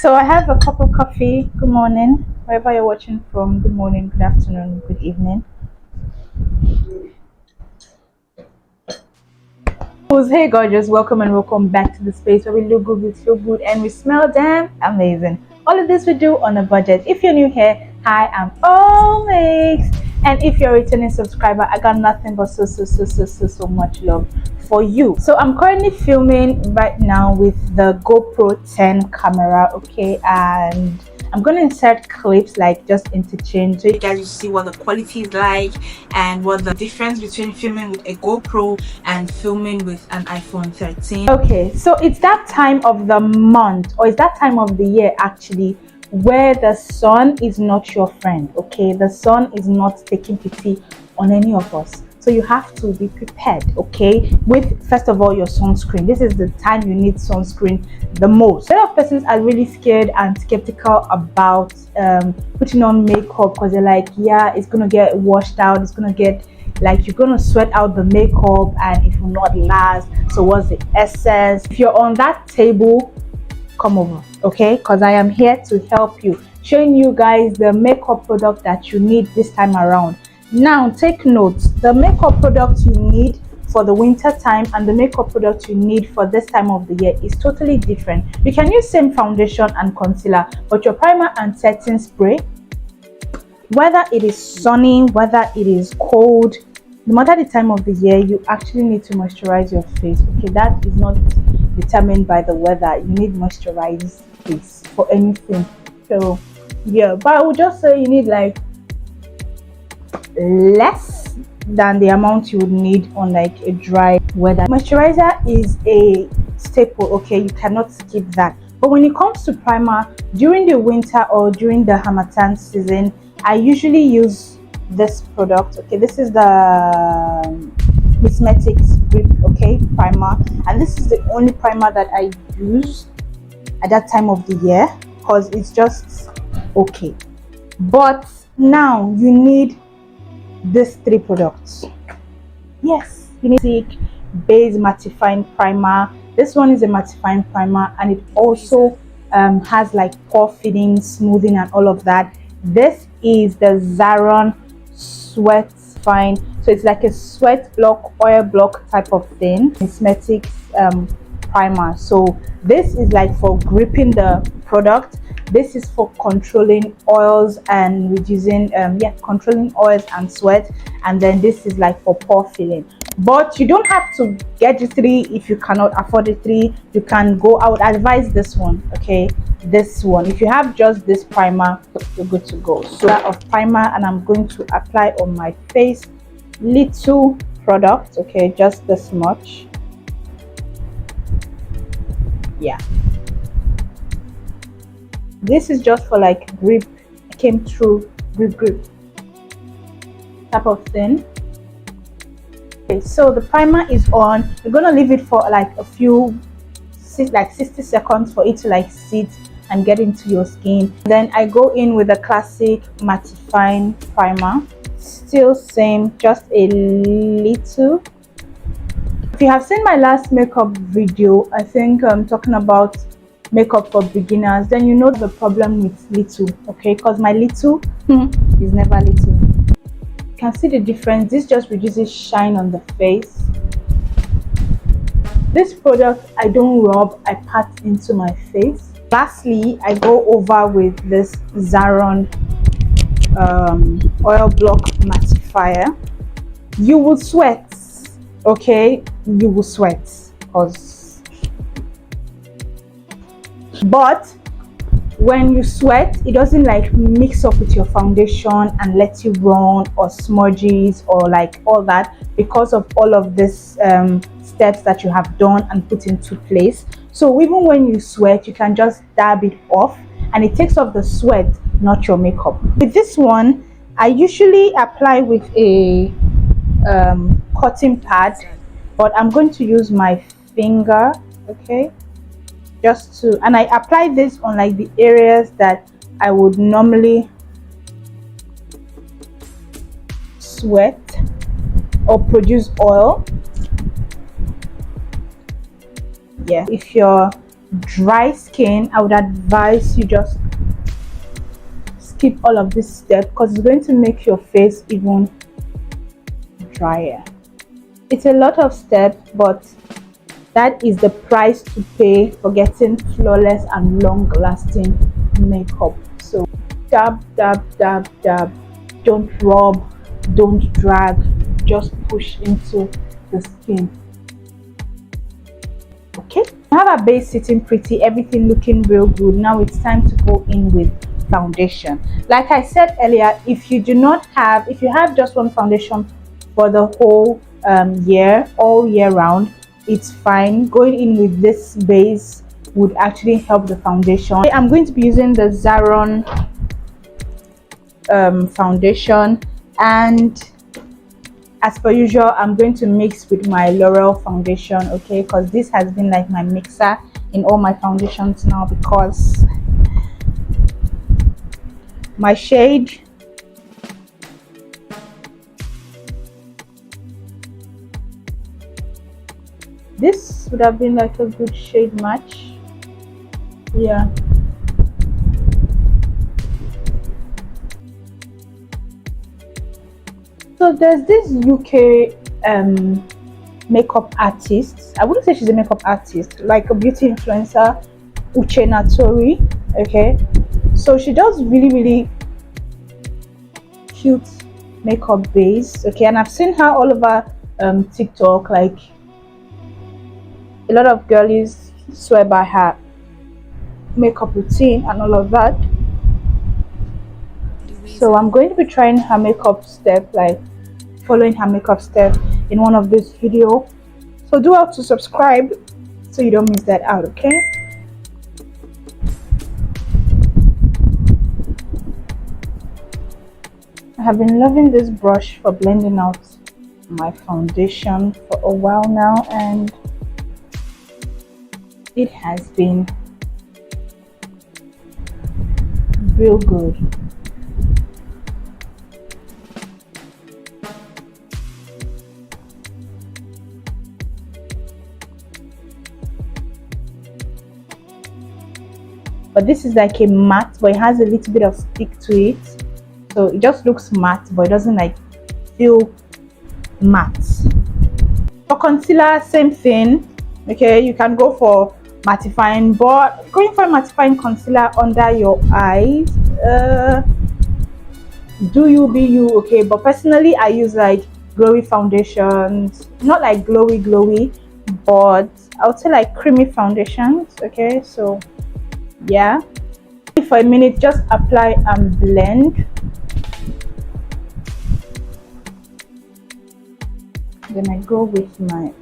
So I have a cup of coffee. Good morning, wherever you're watching from. Good morning, good afternoon, good evening. Hey gorgeous, welcome and welcome back to the space where we look good, we feel good, and we smell damn amazing. All of this we do on a budget. If you're new here, hi, I'm Omix. And if you're a returning subscriber, I got nothing but so much love for you. So I'm currently filming right now with the GoPro 10 camera, okay, and I'm going to insert clips like just interchange so you guys will see what the quality is like and what the difference between filming with a GoPro and filming with an iPhone 13. Okay, so it's that time of the month, or it's that time of the year actually, where the sun is not your friend. Okay, the sun is not taking pity on any of us, so you have to be prepared, okay, with first of all your sunscreen. This is the time you need sunscreen the most. A lot of persons are really scared and skeptical about putting on makeup because they're like, yeah, it's gonna get washed out, it's gonna get like you're gonna sweat out the makeup and it will not last. So what's the essence? If you're on that table, come over, okay, because I am here to help you, showing you guys the makeup product that you need this time around. Now take notes, the makeup product you need for the winter time and the makeup product you need for this time of the year is totally different. You can use same foundation and concealer, but your primer and setting spray, whether it is sunny, whether it is cold, no matter the time of the year, you actually need to moisturize your face. Okay, that is not determined by the weather. You need moisturized face for anything. So yeah, but I would just say you need like less than the amount you would need on like a dry weather. Moisturizer is a staple, okay, you cannot skip that. But when it comes to primer during the winter or during the Harmattan season, I usually use this product. Okay, this is the Cosmetics Grip, okay, primer, and this is the only primer that I use at that time of the year because it's just okay. But now you need these three products. Yes, you need Stick Base Mattifying Primer. This one is a mattifying primer and it also has like pore filling, smoothing and all of that. This is the Zaron Sweat Fine, so it's like a sweat block, oil block type of thing. Cosmetics primer. So this is like for gripping the product. This is for controlling oils and reducing controlling oils and sweat. And then this is like for pore filling. But you don't have to get the three if you cannot afford the three. You can go, I would advise this one, okay, this one. If you have just this primer, you're good to go. So that of primer, and I'm going to apply on my face. Little product, okay, just this much. Yeah, this is just for like grip. It came through grip type of thing. Okay, so the primer is on. We're gonna leave it for like a few, like 60 seconds for it to like sit and get into your skin. Then I go in with a classic mattifying primer. Still same, just a little. If you have seen my last makeup video, I think I'm talking about makeup for beginners, then you know the problem with little, okay, because my little is never little. You can see the difference. This just reduces shine on the face. This product I don't rub, I pat into my face. Lastly, I go over with this Zaron oil block mattifier. You will sweat, okay, you will sweat but when you sweat, it doesn't like mix up with your foundation and let you run or smudges or like all that, because of all of this steps that you have done and put into place. So even when you sweat, you can just dab it off and it takes off the sweat, not your makeup. With this one, I usually apply with a cotton pad, but I'm going to use my finger, okay, just to, and I apply this on like the areas that I would normally sweat or produce oil. Yeah, if your dry skin, I would advise you just skip all of this step because it's going to make your face even drier. It's a lot of steps, but that is the price to pay for getting flawless and long lasting makeup. So dab, dab, dab, dab. Don't rub, don't drag, just push into the skin. Okay, I have our base sitting pretty, everything looking real good. Now it's time to go in with foundation. Like I said earlier, if you have just one foundation for the whole year, all year round, it's fine. Going in with this base would actually help the foundation. I'm going to be using the Zaron foundation, and as per usual, I'm going to mix with my L'Oreal foundation, okay, because this has been like my mixer in all my foundations now, because my shade this would have been like a good shade match. Yeah, so there's this UK makeup artist. I wouldn't say she's a makeup artist, like a beauty influencer, Uche Natori. Okay, so she does really cute makeup base. Okay, and I've seen her all over TikTok. Like a lot of girlies swear by her makeup routine and all of that. So I'm going to be trying her makeup step, like following her makeup step in one of these videos. So do have to subscribe so you don't miss that out, okay? I have been loving this brush for blending out my foundation for a while now, and it has been real good. But this is like a matte, but it has a little bit of stick to it, so it just looks matte but it doesn't like feel matte. For concealer, same thing. Okay, you can go for mattifying, but going for a mattifying concealer under your eyes, do you be you, okay? But personally I use like glowy foundations, not like glowy, but I would say like creamy foundations. Okay, so yeah, for a minute, just apply and blend. Then I go with my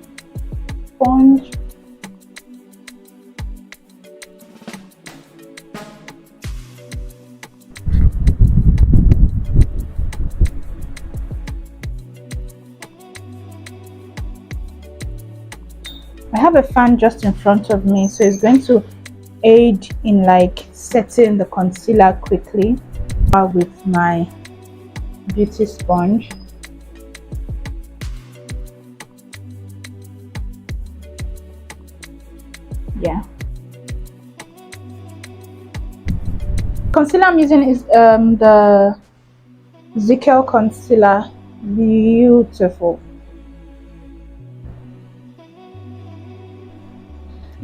sponge. I have a fan just in front of me, so it's going to aid in like setting the concealer quickly with my beauty sponge. Yeah, concealer I'm using is the Zickel concealer. Beautiful.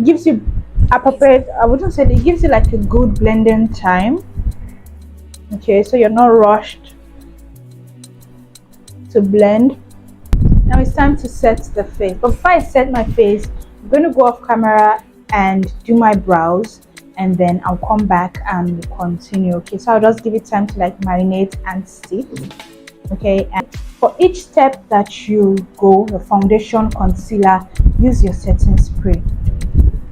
Gives you appropriate, I wouldn't say, it gives you like a good blending time. Okay, so you're not rushed to blend. Now it's time to set the face. But before I set my face, I'm going to go off camera and do my brows, and then I'll come back and continue. Okay, so I'll just give it time to like marinate and sit. Okay, and for each step that you go, the foundation, concealer, use your setting spray.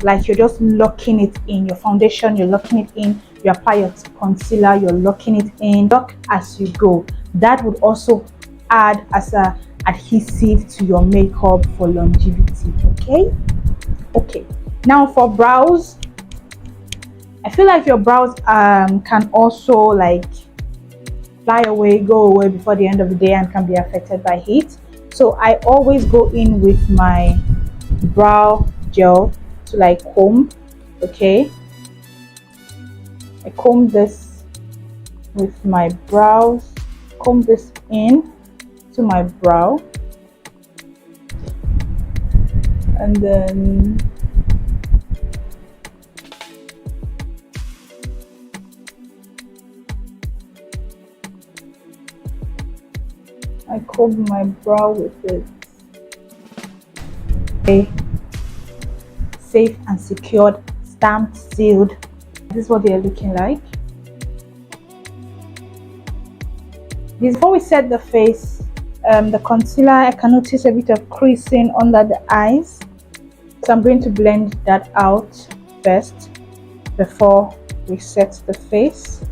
Like you're just locking it in. Your foundation, you're locking it in. You apply your concealer, you're locking it in. Lock as you go. That would also add as a adhesive to your makeup for longevity. Okay, now for brows, I feel like your brows can also like fly away, go away before the end of the day, and can be affected by heat. So I always go in with my brow gel to like comb Okay, I comb this with my brows, comb this in to my brow, and then I comb my brow with it. Okay, safe and secured, stamped, sealed. This is what they are looking like. Before we set the face, the concealer, I can notice a bit of creasing under the eyes, so I'm going to blend that out first before we set the face.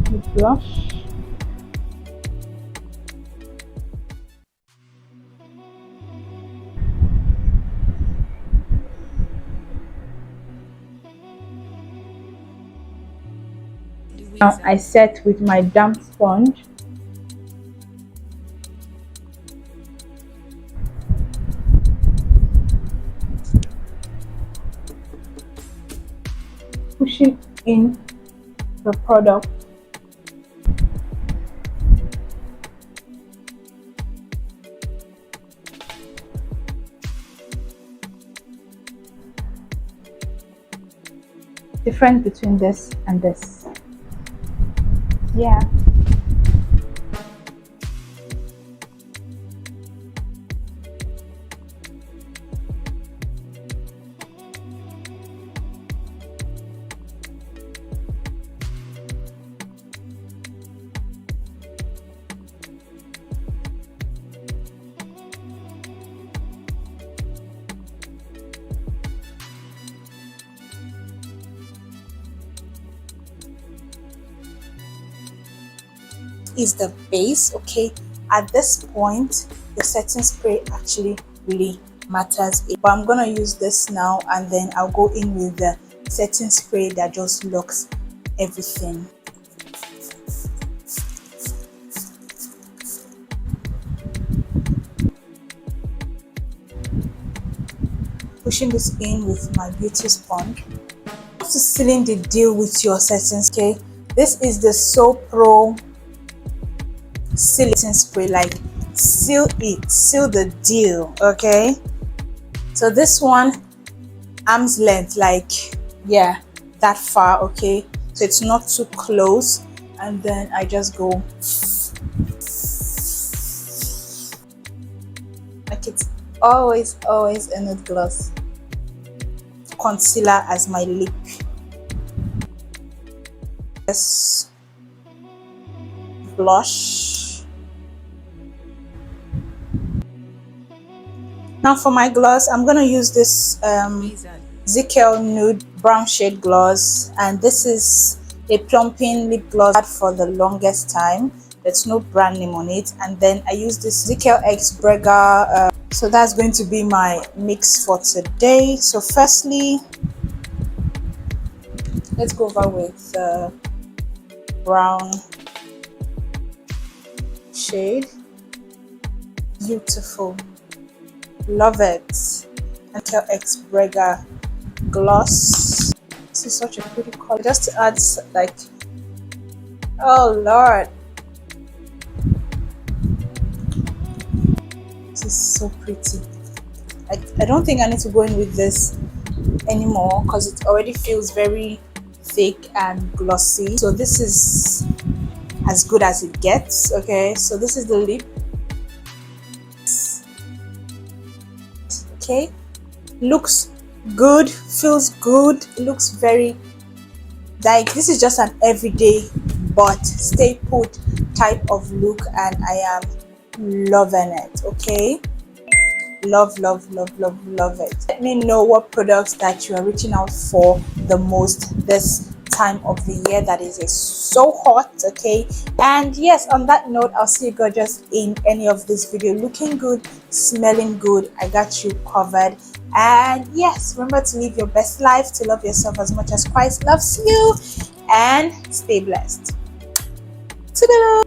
The blush. Now I set with my damp sponge. Pushing in the product. Difference between this and this. Yeah. Is the base. Okay, at this point the setting spray actually really matters, but I'm gonna use this now, and then I'll go in with the setting spray that just locks everything. Pushing this in with my beauty sponge. To sealing the deal with your settings. Okay, this is the So Pro sealing spray. Like, seal it, seal the deal. Okay, so this one, arm's length, like, yeah, that far. Okay, so it's not too close, and then I just go like it's always in the gloss. Concealer as my lip. Yes, blush. Now for my gloss, I'm gonna use this Zickel Nude Brown Shade Gloss, and this is a plumping lip gloss for the longest time. There's no brand name on it, and then I use this Zickel X Brega. So that's going to be my mix for today. So firstly, let's go over with the brown shade. Beautiful, love it. Zickel X Brega gloss. This is such a pretty color. Just to add, like, oh Lord, this is so pretty. I don't think I need to go in with this anymore because it already feels very thick and glossy. So this is as good as it gets. Okay, so this is the lip. Okay, looks good, feels good. It looks very, like, this is just an everyday but stay put type of look, and I am loving it. Okay, love it. Let me know what products that you are reaching out for the most this time of the year that is so hot. Okay, and yes, on that note, I'll see you gorgeous in any of this video, looking good, smelling good. I got you covered. And yes, remember to live your best life, to love yourself as much as Christ loves you, and stay blessed. Ta-da!